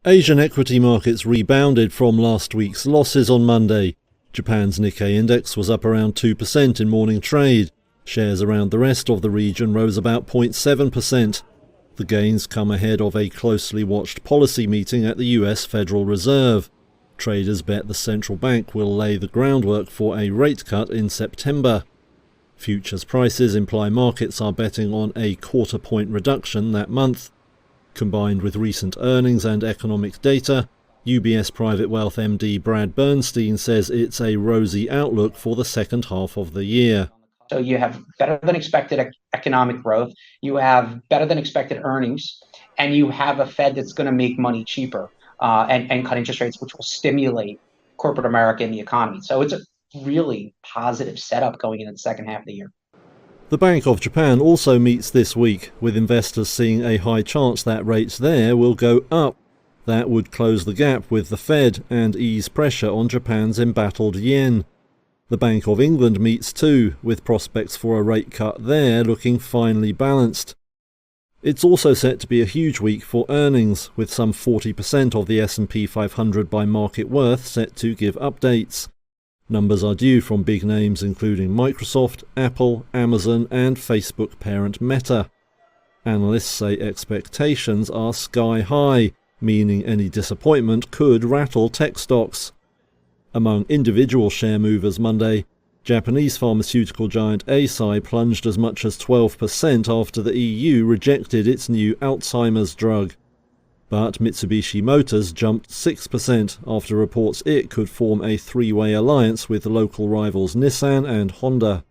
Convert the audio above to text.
Asian equity markets rebounded from last week's losses on Monday. Japan's Nikkei index was up around 2% in morning trade. Shares around the rest of the region rose about 0.7%. The gains come ahead of a closely watched policy meeting at the US Federal Reserve. Traders bet the central bank will lay the groundwork for a rate cut in September. Futures prices imply markets are betting on a quarter-point reduction that month. Combined with recent earnings and economic data, UBS Private Wealth MD Brad Bernstein says it's a rosy outlook for the second half of the year. So you have better than expected economic growth, you have better than expected earnings, and you have a Fed that's going to make money cheaper and cut interest rates, which will stimulate corporate America and the economy. So it's a really positive setup going into the second half of the year. The Bank of Japan also meets this week, with investors seeing a high chance that rates there will go up. That would close the gap with the Fed and ease pressure on Japan's embattled yen. The Bank of England meets too, with prospects for a rate cut there looking finely balanced. It's also set to be a huge week for earnings, with some 40% of the S&P 500 by market worth set to give updates. Numbers are due from big names including Microsoft, Apple, Amazon and Facebook parent Meta. Analysts say expectations are sky high, meaning any disappointment could rattle tech stocks. Among individual share movers Monday, Japanese pharmaceutical giant Eisai plunged as much as 12% after the EU rejected its new Alzheimer's drug. But Mitsubishi Motors jumped 6% after reports it could form a three-way alliance with local rivals Nissan and Honda.